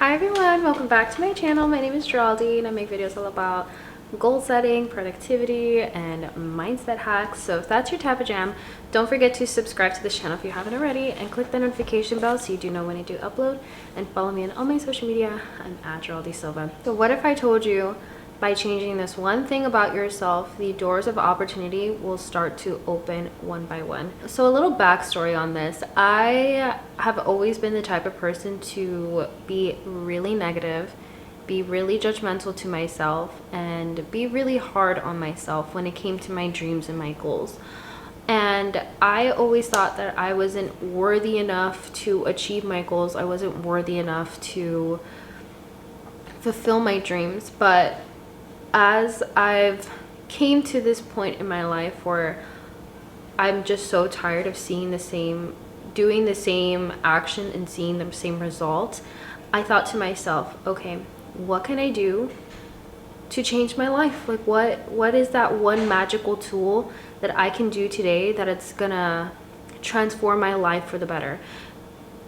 Hi everyone, welcome back to my channel. My name is Geraldine and I make videos all about goal setting, productivity, and mindset hacks. So if that's your type of jam, don't forget to subscribe to this channel if you haven't already and click the notification bell so you do know when I do upload, and follow me on all my social media. I'm at Geraldine Silva. So what if I told you by changing this one thing about yourself, the doors of opportunity will start to open one by one? So a little backstory on this. I have always been the type of person to be really negative, be really judgmental to myself, and be really hard on myself when it came to my dreams and my goals. And I always thought that I wasn't worthy enough to achieve my goals. I wasn't worthy enough to fulfill my dreams. But as I've came to this point in my life where I'm just so tired of doing the same action and seeing the same result, I thought to myself, okay, what can I do to change my life? Like what is that one magical tool that I can do today that it's gonna transform my life for the better?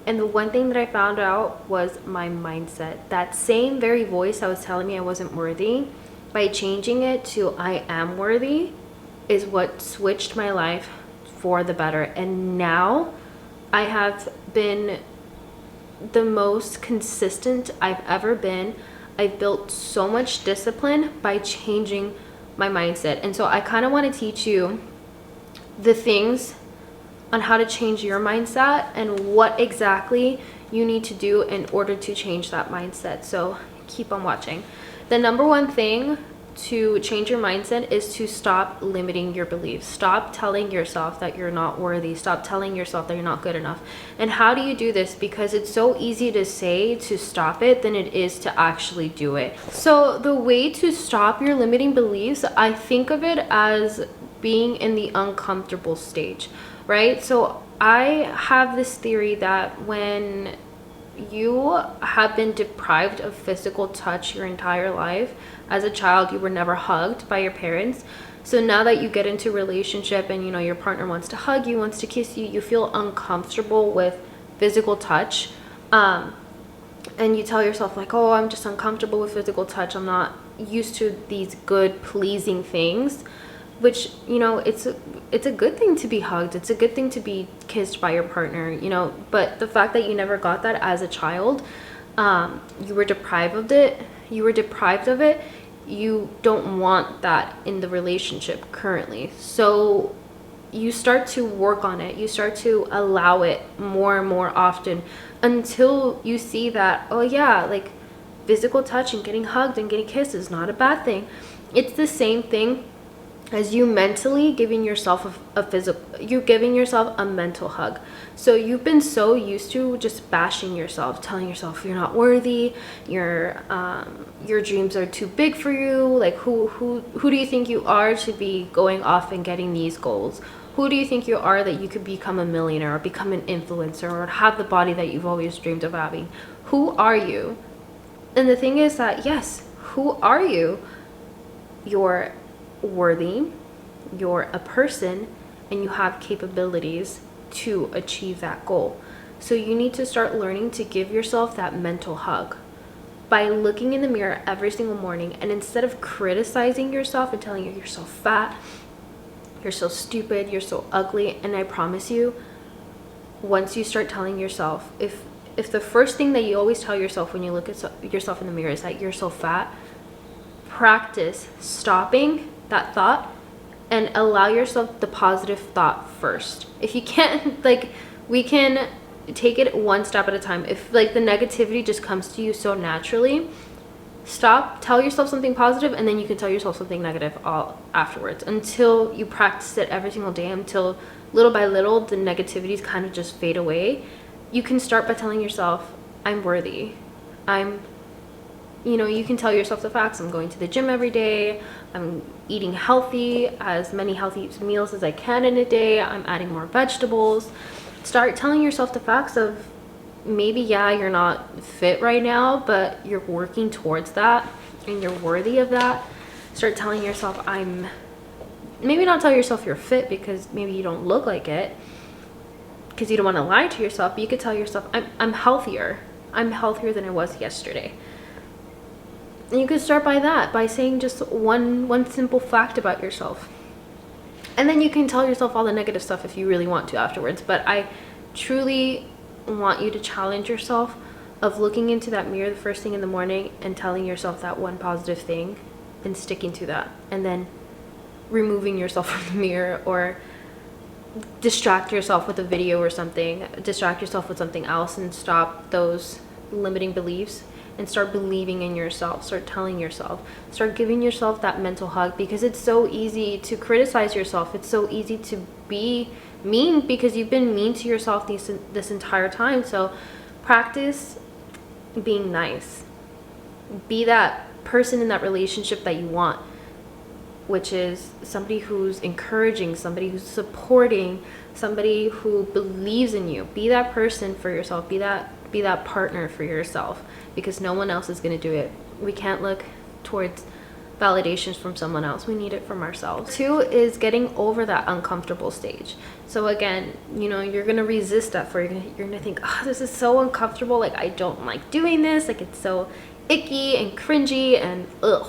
And the one thing that I found out was my mindset. That same very voice that was telling me I wasn't worthy, by changing it to I am worthy, is what switched my life for the better. And now I have been the most consistent I've ever been. I've built so much discipline by changing my mindset. And so I kind of want to teach you the things on how to change your mindset and what exactly you need to do in order to change that mindset. So keep on watching. The number one thing to change your mindset is to stop limiting your beliefs. Stop telling yourself that you're not worthy. Stop telling yourself that you're not good enough. And how do you do this? Because it's so easy to say to stop it than it is to actually do it. So the way to stop your limiting beliefs, I think of it as being in the uncomfortable stage, right? So I have this theory that when you have been deprived of physical touch your entire life. As a child, you were never hugged by your parents. So now that you get into a relationship and your partner wants to hug you, wants to kiss you, you feel uncomfortable with physical touch. And you tell yourself like, oh, I'm just uncomfortable with physical touch. I'm not used to these good, pleasing things. Which, it's a good thing to be hugged. It's a good thing to be kissed by your partner, but the fact that you never got that as a child, you were deprived of it. You don't want that in the relationship currently. So you start to work on it. You start to allow it more and more often until you see that, oh yeah, like physical touch and getting hugged and getting kissed is not a bad thing. It's the same thing as you mentally giving yourself you're giving yourself a mental hug. So you've been so used to just bashing yourself, telling yourself you're not worthy, your dreams are too big for you. Like who do you think you are to be going off and getting these goals? Who do you think you are that you could become a millionaire or become an influencer or have the body that you've always dreamed of having? Who are you? And the thing is that, yes, who are you? You're worthy, you're a person, and you have capabilities to achieve that goal. So you need to start learning to give yourself that mental hug by looking in the mirror every single morning, and instead of criticizing yourself and telling you you're so fat, you're so stupid, you're so ugly, and I promise you, once you start telling yourself, if the first thing that you always tell yourself when you look at yourself in the mirror is that you're so fat, practice stopping that thought and allow yourself the positive thought first. If you can't, we can take it one step at a time. If the negativity just comes to you so naturally, stop, tell yourself something positive, and then you can tell yourself something negative all afterwards until you practice it every single day, until little by little the negativities kind of just fade away. You can start by telling yourself, I'm worthy. You can tell yourself the facts. I'm going to the gym every day. I'm eating healthy, as many healthy meals as I can in a day. I'm adding more vegetables. Start telling yourself the facts of maybe, yeah, you're not fit right now, but you're working towards that and you're worthy of that. Start telling yourself, maybe not tell yourself you're fit because maybe you don't look like it, because you don't want to lie to yourself, but you could tell yourself, I'm healthier. I'm healthier than I was yesterday. And you can start by that, by saying just one simple fact about yourself. And then you can tell yourself all the negative stuff if you really want to afterwards. But I truly want you to challenge yourself of looking into that mirror the first thing in the morning and telling yourself that one positive thing and sticking to that. And then removing yourself from the mirror, or distract yourself with a video or something. Distract yourself with something else and stop those limiting beliefs. And start believing in yourself. Start telling yourself. Start giving yourself that mental hug, because it's so easy to criticize yourself. It's so easy to be mean, because you've been mean to yourself this entire time. So practice being nice. Be that person in that relationship that you want, which is somebody who's encouraging, somebody who's supporting, somebody who believes in you. Be that person for yourself. Be that partner for yourself, because no one else is going to do it. We can't look towards validations from someone else. We need it from ourselves. 2 is getting over that uncomfortable stage. So again, you know, you're going to resist that for you're going to think, oh, this is so uncomfortable. Like, I don't like doing this. Like, it's so icky and cringy and ugh.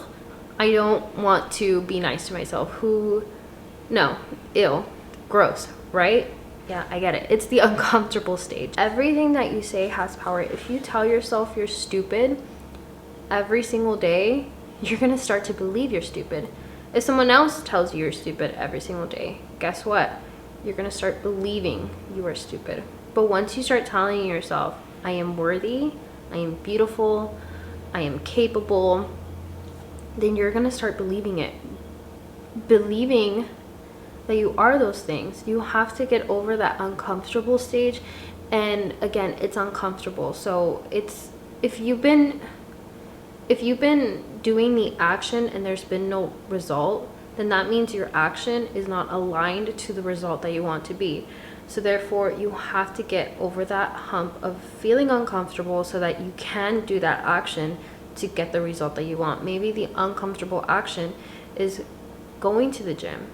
I don't want to be nice to myself. No, ew, gross, right? Yeah, I get it. It's the uncomfortable stage. Everything that you say has power. If you tell yourself you're stupid every single day, you're gonna start to believe you're stupid. If someone else tells you you're stupid every single day, guess what? You're gonna start believing you are stupid. But once you start telling yourself, I am worthy, I am beautiful, I am capable, then you're gonna start believing it. Believing that you are those things. You have to get over that uncomfortable stage. And again, it's uncomfortable. So it's, if you've been doing the action and there's been no result, then that means your action is not aligned to the result that you want to be. So therefore, you have to get over that hump of feeling uncomfortable so that you can do that action to get the result that you want. Maybe the uncomfortable action is going to the gym.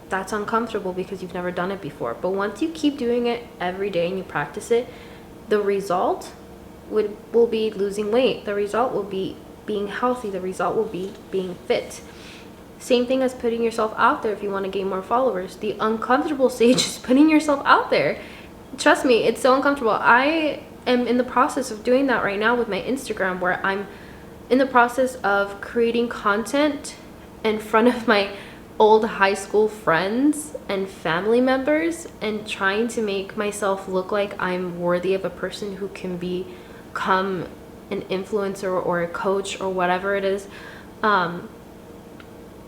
That's uncomfortable because you've never done it before. But once you keep doing it every day and you practice it, the result will be losing weight. The result will be being healthy. The result will be being fit. Same thing as putting yourself out there if you want to gain more followers. The uncomfortable stage is putting yourself out there. Trust me, it's so uncomfortable. I am in the process of doing that right now with my Instagram, where I'm in the process of creating content in front of my old high school friends and family members and trying to make myself look like I'm worthy of a person who can become an influencer or a coach or whatever it is.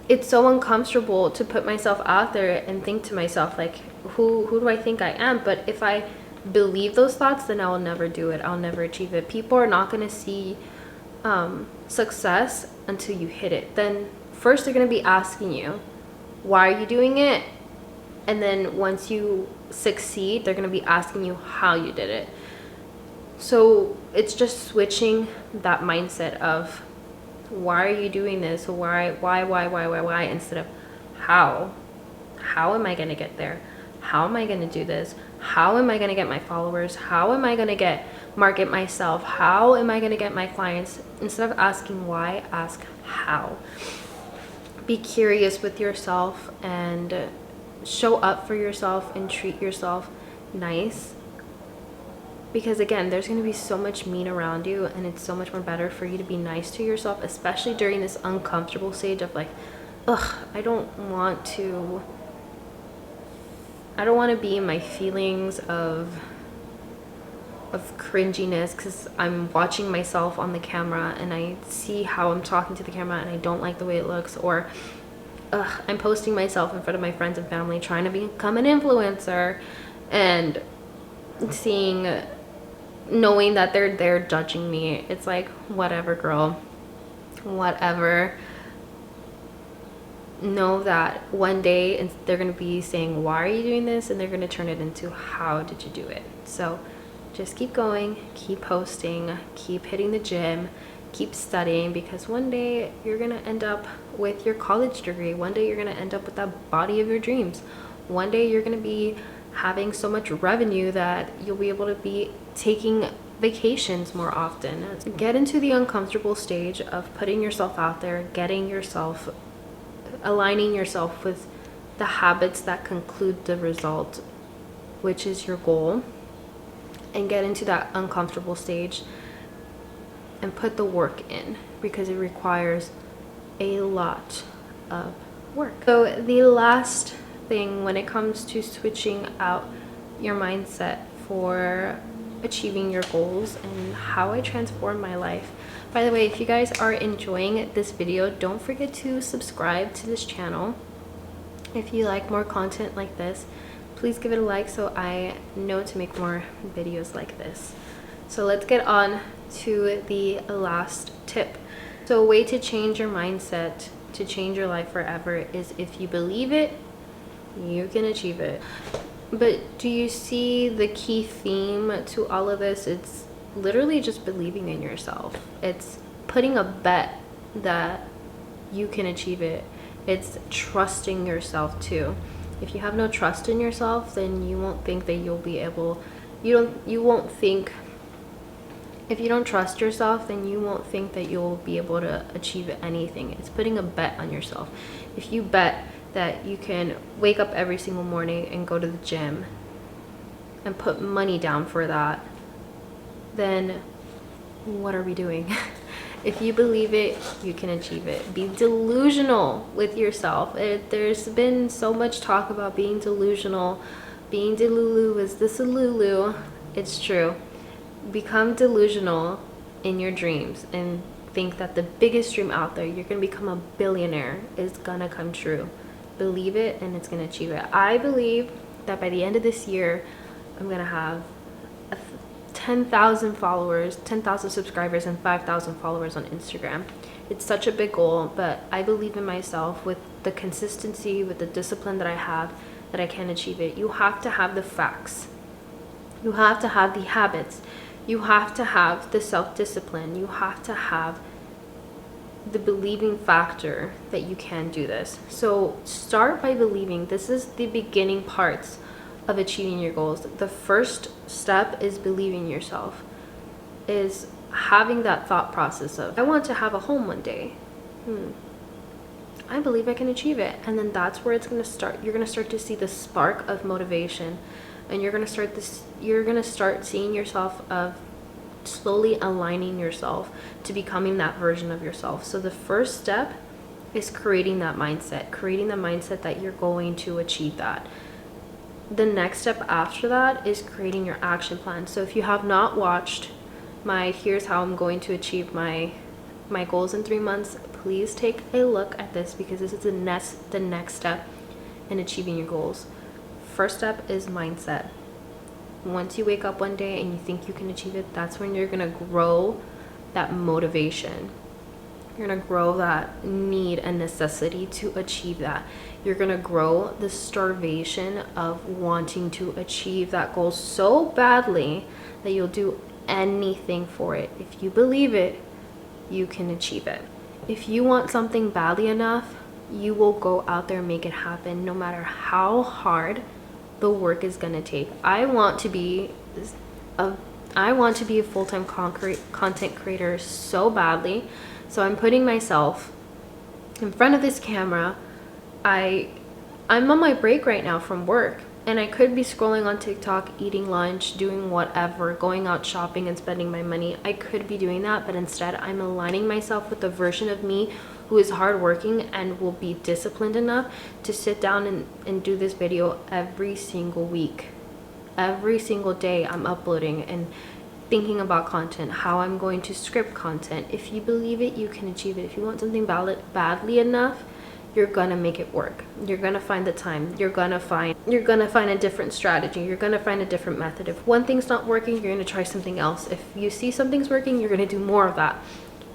It's so uncomfortable to put myself out there and think to myself, like, who do I think I am? But if I believe those thoughts, then I'll never do it. I'll never achieve it. People are not going to see success until you hit it. Then first they're going to be asking you, why are you doing it? And then once you succeed, they're going to be asking you how you did it. So it's just switching that mindset of, why are you doing this? Why, instead of how am I going to get there? How am I going to do this? How am I going to get my followers? How am I going to market myself? How am I going to get my clients? Instead of asking why, ask how. Be curious with yourself and show up for yourself and treat yourself nice. Because again, there's going to be so much mean around you, and it's so much more better for you to be nice to yourself, especially during this uncomfortable stage of like, ugh, I don't want to be in my feelings of cringiness, because I'm watching myself on the camera and I see how I'm talking to the camera and I don't like the way it looks, or I'm posting myself in front of my friends and family trying to become an influencer, and knowing that they're judging me. It's like, whatever, girl, whatever. Know that one day they're going to be saying, why are you doing this? And they're going to turn it into, how did you do it? So just keep going, keep posting, keep hitting the gym, keep studying, because one day you're going to end up with your college degree. One day you're going to end up with that body of your dreams. One day you're going to be having so much revenue that you'll be able to be taking vacations more often. Get into the uncomfortable stage of putting yourself out there, aligning yourself with the habits that conclude the result, which is your goal, and get into that uncomfortable stage and put the work in, because it requires a lot of work. So the last thing when it comes to switching out your mindset for achieving your goals and how I transformed my life. By the way, if you guys are enjoying this video, don't forget to subscribe to this channel. If you like more content like this, please give it a like so I know to make more videos like this. So let's get on to the last tip. So a way to change your mindset, to change your life forever, is if you believe it, you can achieve it. But do you see the key theme to all of this? It's literally just believing in yourself. It's putting a bet that you can achieve it. It's trusting yourself too. If you have no trust in yourself, then you won't think that you'll be able, if you don't trust yourself, then you won't think that you'll be able to achieve anything. It's putting a bet on yourself. If you bet that you can wake up every single morning and go to the gym and put money down for that, then what are we doing? If you believe it, you can achieve it. Be delusional with yourself. There's been so much talk about being delusional. Being delulu is this a lulu? It's true. Become delusional in your dreams and think that the biggest dream out there, you're going to become a billionaire, is going to come true. Believe it and it's going to achieve it. I believe that by the end of this year, I'm going to have 10,000 followers, 10,000 subscribers, and 5,000 followers on Instagram. It's such a big goal, but I believe in myself with the consistency, with the discipline that I have, that I can achieve it. You have to have the facts. You have to have the habits. You have to have the self-discipline. You have to have the believing factor that you can do this. So start by believing. This is the beginning parts of achieving your goals. The first step is believing yourself, is having that thought process of, I want to have a home one day. I believe I can achieve it. And then that's where it's going to start. You're going to start to see the spark of motivation, and you're going to start seeing yourself of slowly aligning yourself to becoming that version of yourself. So the first step is creating that mindset that you're going to achieve that. The next step after that is creating your action plan. So if you have not watched my here's how I'm going to achieve my goals in 3 months, please take a look at this, because this is the next step in achieving your goals. First step is mindset. Once you wake up one day and you think you can achieve it, that's when you're going to grow that motivation. You're going to grow that need and necessity to achieve that. You're going to grow the starvation of wanting to achieve that goal so badly that you'll do anything for it. If you believe it, you can achieve it. If you want something badly enough, you will go out there and make it happen, no matter how hard the work is going to take. I want to be a full-time content creator so badly. So I'm putting myself in front of this camera. I'm on my break right now from work, and I could be scrolling on TikTok, eating lunch, doing whatever, going out shopping and spending my money. I could be doing that, but instead I'm aligning myself with the version of me who is hardworking and will be disciplined enough to sit down and do this video every single week. Every single day I'm uploading and thinking about content, how I'm going to script content. If you believe it, you can achieve it. If you want something badly enough, you're gonna make it work. You're gonna find the time. You're gonna find a different strategy. You're gonna find a different method. If one thing's not working, you're gonna try something else. If you see something's working, you're gonna do more of that.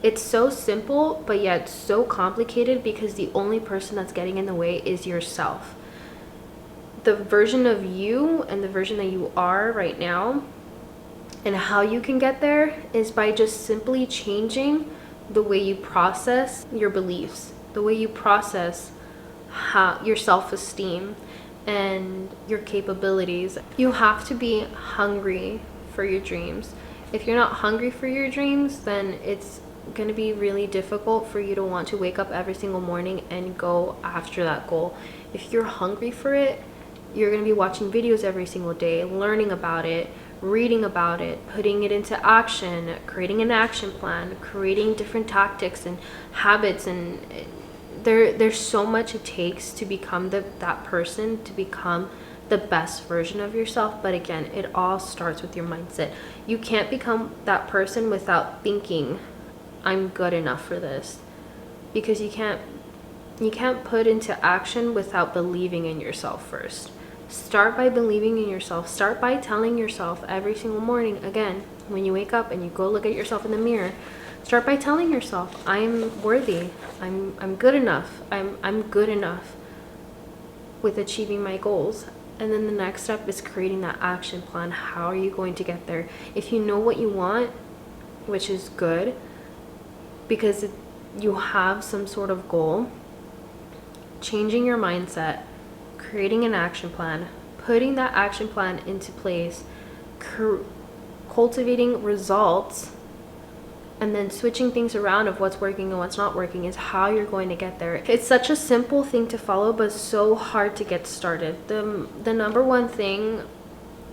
It's so simple, but yet so complicated, because the only person that's getting in the way is yourself. The version of you and the version that you are right now, and how you can get there, is by just simply changing the way you process your beliefs, the way you process your self-esteem and your capabilities. You have to be hungry for your dreams. If you're not hungry for your dreams, then it's going to be really difficult for you to want to wake up every single morning and go after that goal. If you're hungry for it, you're going to be watching videos every single day, learning about it, reading about it, putting it into action, creating an action plan, creating different tactics and habits. And there's so much it takes to become that person, to become the best version of yourself. But again, it all starts with your mindset. You can't become that person without thinking, I'm good enough for this, because you can't put into action without believing in yourself first. Start by believing in yourself. Start by telling yourself every single morning, again, when you wake up and you go look at yourself in the mirror, start by telling yourself, I'm worthy, I'm good enough, I'm good enough with achieving my goals. And then the next step is creating that action plan. How are you going to get there? If you know what you want, which is good, because you have some sort of goal, changing your mindset, creating an action plan, putting that action plan into place, cultivating results, and then switching things around of what's working and what's not working is how you're going to get there. It's such a simple thing to follow, but so hard to get started. The number one thing,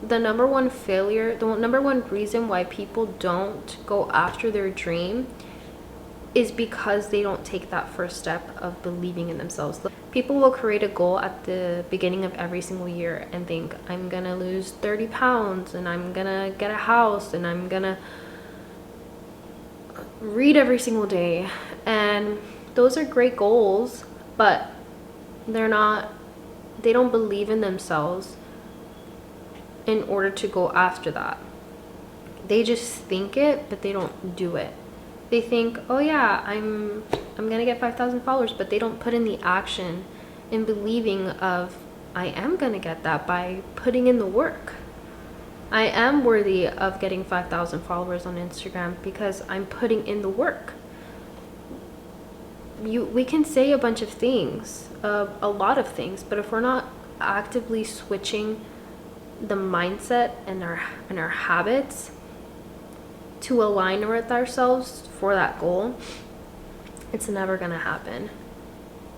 the number one failure, the number one reason why people don't go after their dream is because they don't take that first step of believing in themselves. People will create a goal at the beginning of every single year and think, I'm gonna lose 30 pounds and I'm gonna get a house and I'm gonna read every single day. And those are great goals, but they don't believe in themselves in order to go after that. They just think it, but they don't do it. They think, oh yeah, I'm gonna get 5,000 followers, but they don't put in the action in believing of, I am gonna get that by putting in the work. I am worthy of getting 5,000 followers on Instagram because I'm putting in the work. We can say a bunch of things, a lot of things, but if we're not actively switching the mindset and our habits to align with ourselves for that goal, it's never gonna happen.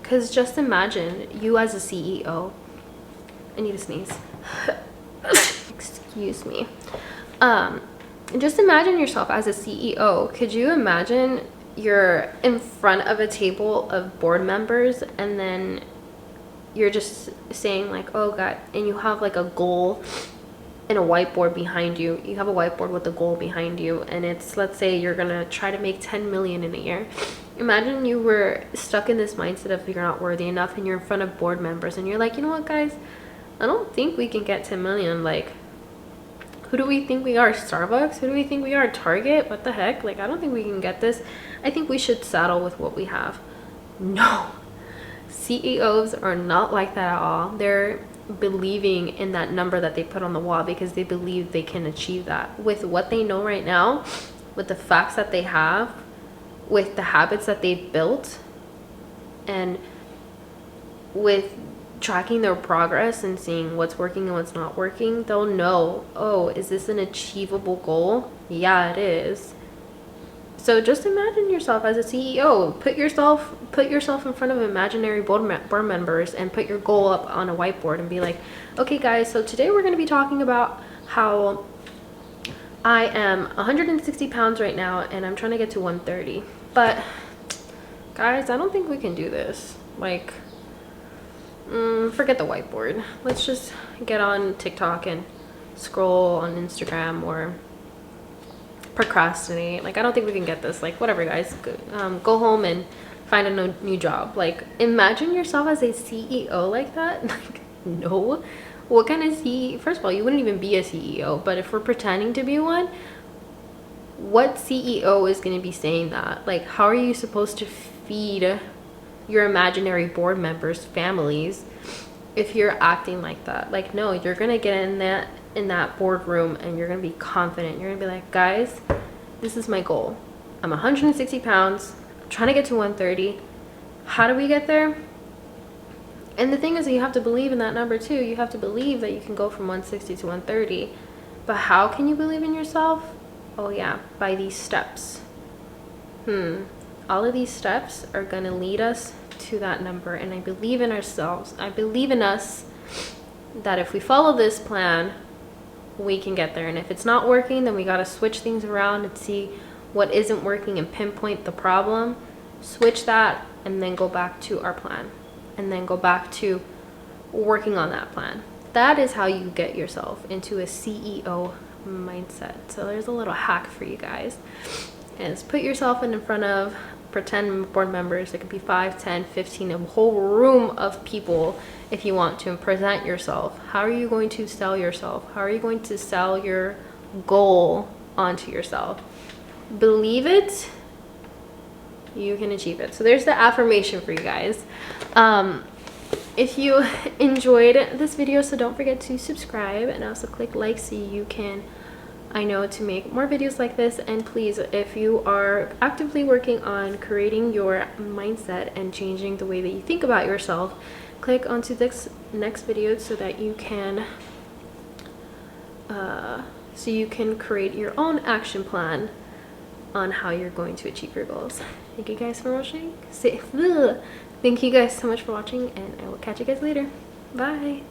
Because just imagine you as a CEO. I need to sneeze. Excuse me. Just imagine yourself as a CEO. Could you imagine you're in front of a table of board members and then you're just saying like, oh God, and you have like a goal and a whiteboard behind you. You have a whiteboard with a goal behind you, and it's, let's say you're gonna try to make 10 million in a year. Imagine you were stuck in this mindset of you're not worthy enough, and you're in front of board members and you're like, you know what guys, I don't think we can get 10 million. Like, who do we think we are? Starbucks? Who do we think we are? Target? What the heck? Like, I don't think we can get this. I think we should settle with what we have. No, CEOs are not like that at all. They're believing in that number that they put on the wall because they believe they can achieve that with what they know right now, with the facts that they have, with the habits that they've built, and with tracking their progress and seeing what's working and what's not working. They'll know, oh, is this an achievable goal? Yeah, it is. So just imagine yourself as a CEO. Put yourself in front of imaginary board members and put your goal up on a whiteboard and be like, okay guys, so today we're going to be talking about how I am 160 pounds right now and I'm trying to get to 130. But guys, I don't think we can do this. Like, forget the whiteboard. Let's just get on TikTok and scroll on Instagram or procrastinate. Like, I don't think we can get this. Like, whatever guys, go home and find a new job. Like, imagine yourself as a CEO like that. Like, no. What kind of CEO? First of all, you wouldn't even be a CEO, but if we're pretending to be one, what CEO is going to be saying that? Like, how are you supposed to feed your imaginary board members' families if you're acting like that? Like, no, you're going to get in that boardroom and you're going to be confident. You're going to be like, guys, this is my goal. I'm 160 pounds. I'm trying to get to 130. How do we get there? And the thing is that you have to believe in that number too. You have to believe that you can go from 160 to 130. But how can you believe in yourself? Oh yeah, by these steps. All of these steps are going to lead us to that number, and I believe in ourselves. I believe in us that if we follow this plan, we can get there. And if it's not working, then we got to switch things around and see what isn't working and pinpoint the problem, switch that, and then go back to our plan, and then go back to working on that plan. That is how you get yourself into a CEO mindset. So there's a little hack for you guys, is put yourself in front of pretend board members. It could be 5, 10, 15, a whole room of people if you want to, and present yourself. How are you going to sell yourself? How are you going to sell your goal onto yourself? Believe it, you can achieve it. So there's the affirmation for you guys. If you enjoyed this video, so don't forget to subscribe and also click like so you can, I know, to make more videos like this. And please, if you are actively working on creating your mindset and changing the way that you think about yourself, click onto this next video so that you can create your own action plan on how you're going to achieve your goals. Thank you guys for watching. Thank you guys so much for watching, and I will catch you guys later. Bye.